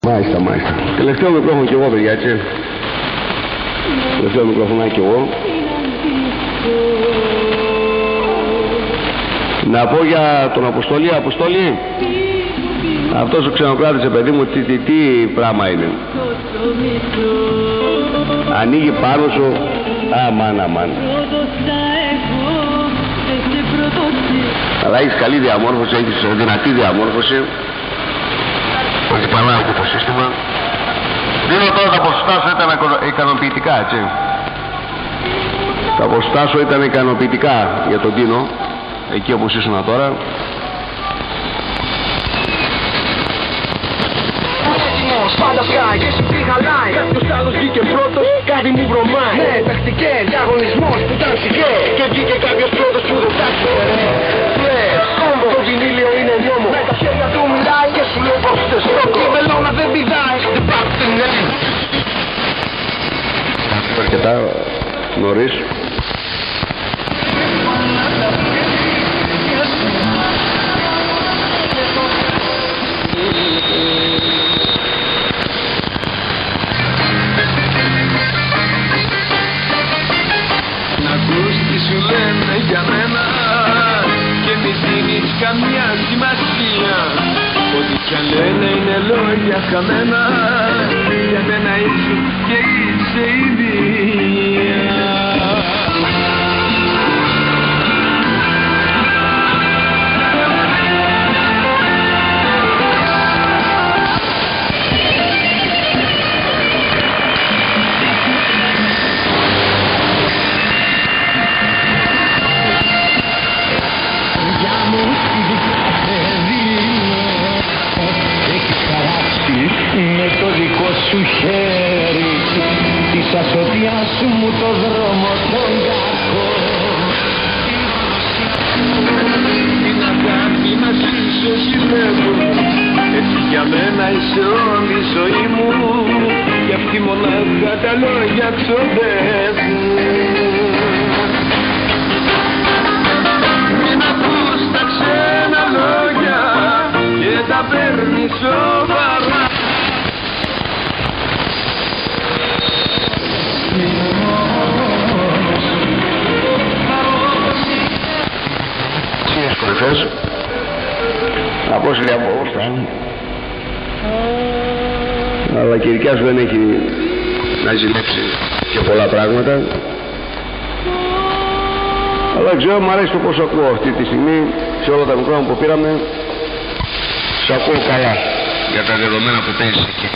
Μάλιστα, μάλιστα. Τελευταίο μικρόφωνο κι εγώ, παιδιά, έτσι. Τελευταίο μικρόφωνο κι εγώ. Να πω για τον Αποστόλη. Αποστόλη, αυτός ο ξενοκράτης, παιδί μου, τι πράγμα είναι. Ανοίγει πάνω σου. Αμάν, αμάν. Αλλά έχεις καλή διαμόρφωση, έχεις δυνατή διαμόρφωση. Όχι παλάει το σύστημα. Δίνω τώρα τα ποσοστά σου ήταν ικανοποιητικά, έτσι. Τα ποσοστά σου ήταν ικανοποιητικά για τον Τίνο, εκεί όπως ήσουν τώρα. Πάντα σκάει και εσύ τι χαλάει. Κάποιος άλλος βγήκε πρώτος, κάτι μου βρωμάει. Ναι, τακτικές, διαγωνισμός που ήταν σιγές. Και βγήκε κάποιος πρώτος που δεν τα ξέρε. Φλες, κόμπο, το βινίλιο είναι νιόμο. Με τα χέρια του μιλάει και σου λέει πως δεν στόκο. Η βελόνα δεν πηδάει, δεν πάρει την έλλη. Αρκετά νωρίς. Σου λένε για μένα και μη δίνεις καμιά σημασία. Ό,τι κι αν λένε είναι λόγια χαμένα. Για μένα ήσουν και είσαι η μία. Με το δικό σου χέρι της ασωτιάς μου το δρόμο τον κακό. Την αγάπη μαζί σου ζηλεύω. Έτσι για μένα είσαι όλη η ζωή μου. Κι αυτή μονάχα τα λόγια ξοδεύουν. Μην ακούς τα ξένα λόγια και τα παίρνεις σοβαρά. Τις κορυφές Απόστολη από αλλά και η δικιά σου δεν έχει να ζηλέψει και πολλά πράγματα, αλλά ξέρω, μου αρέσει το πως ακούω αυτή τη στιγμή σε όλα τα μικρόφωνα που πήραμε. Σ' ακούω καλά για τα δεδομένα που παίζεις εκεί.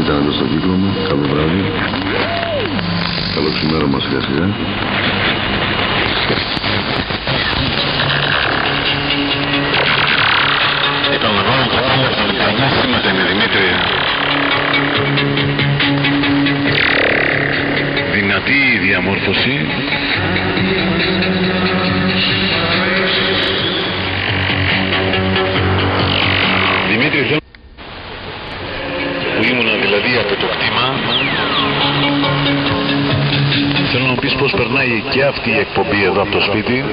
Ήταν στο κύκλωμα, καλό βράδυ. Καλό ξημέρωμα σιγά σιγά. Επαναλαμβάνω το πράγμα στα μικρανιά θύματα είναι, Δημήτρη. Δυνατή η διαμόρφωση. Δημήτρη, θέλω που ήμουνα δηλαδή από το κτήμα, θέλω να μου πεις πως περνάει και αυτή η εκπομπή εδώ από το σπίτι.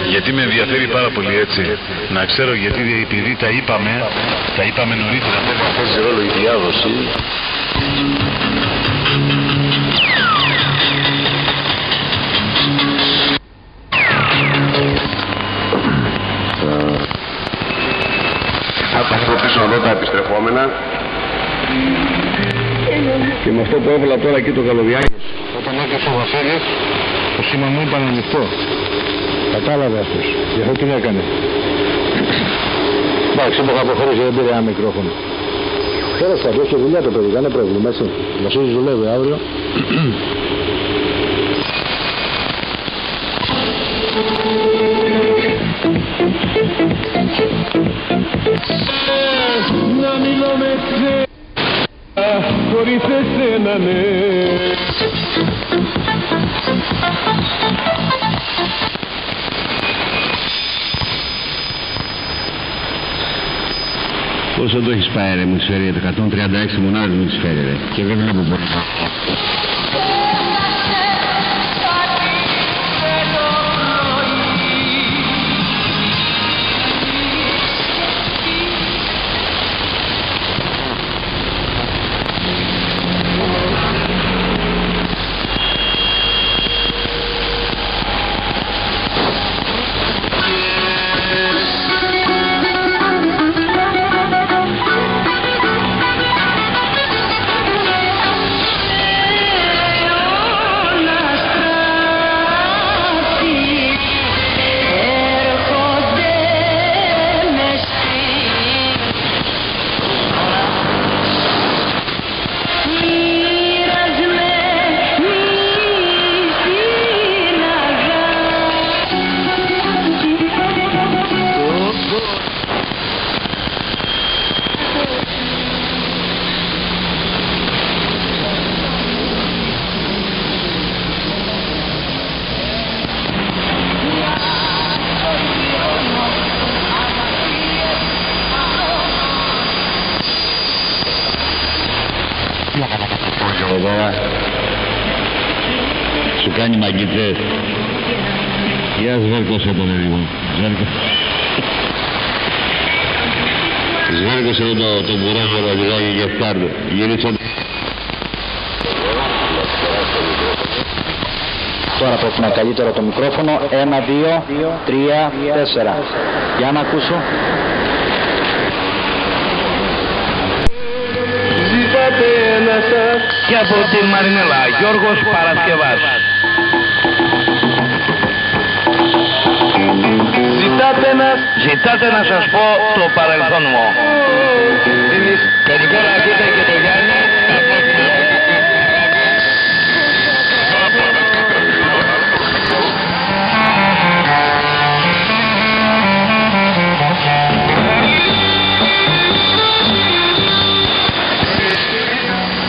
Γιατί με ενδιαφέρει πάρα πολύ, έτσι, να ξέρω, γιατί επειδή τα είπαμε νωρίτερα, δεν θα παίζει ρόλο η διάδοση. Θα προσπαθήσω να δω τα επιστρεφόμενα και με αυτό που έβαλα τώρα εκεί το καλωδιάκι. Όταν έκλεισε ο Βασίλης, το σήμα μου είπαν ανοιχτό. Κατάλαβε αυτός, γι' αυτό την έκανε. Εντάξει, είπα θα αποχωρήσει, δεν πήρε ένα μικρόφωνο. Τέλος πάντων, έχει δουλειά το παιδί, δεν είναι πρόβλημα, έτσι. Ο Βασίλης δουλεύει αύριο. Να μιλώ με σένα χωρίς εσένα, ναι. Πόσο το έχεις πάει, ρε, μου εισφέρει, 136 μονάδες μου εισφέρει, ρε, και δεν βλέπω πολύ. καλά. Σου κάνει μαγκητές. Γεια σβέρκωσε τον λίγο. Σβέρκωσε το μπουράκο να βγάλει για φτάρτο. Γύρισε. Τώρα πρέπει να καλύτερο το μικρόφωνο. 1, 2, 3, 4. Για να ακούσω. Ζητάτε ένα σας Και από τη Μαρινέλα, Γιώργος Παρασκευάς. Ζητάτε να σας πω το παρελθόν μου. Καλημέρα, ακούτε και το Γιάννη.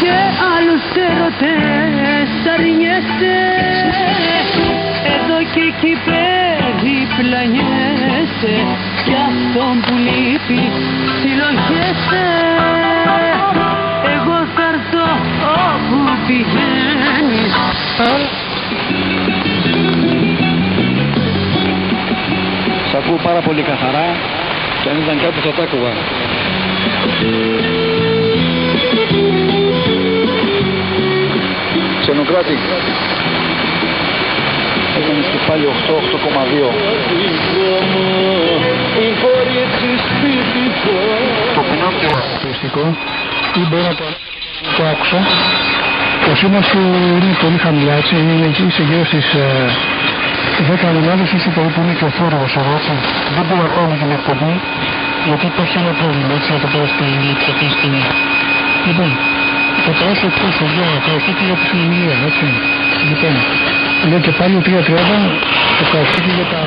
Και άλλους έρωτες αρνιέσαι, εδώ και εκεί περιπλανιέσαι, κι αυτόν που λείπει συλλογέσαι. Εγώ θα έρθω όπου πηγαίνεις. Σ' ακούω πάρα πολύ καθαρά και αν ήταν κάτι θα τα άκουγα. Ξενοκράτη. Έκανες και πάλι 8,2. Το Πινόκιο χαρακτηριστικό ή μπορεί να το άκουσα. Το σήμα σου είναι πολύ χαμηλά, έτσι, είσαι γύρω στις 10 μονάδες, είσαι περίπου είναι και ο θόρυβος εδώ, έτσι. Δεν μπορώ να κάνω την εκπομπή, γιατί υπάρχει ένα πρόβλημα, έτσι, να το πω στην ηλίξη αυτή τη στιγμή. Λοιπόν, θα περάσω εκτός το δυο, ευχαριστώ και για τη συνομιλία, έτσι. Λοιπόν, λέω και πάλι 3:30, ευχαριστώ και για τα...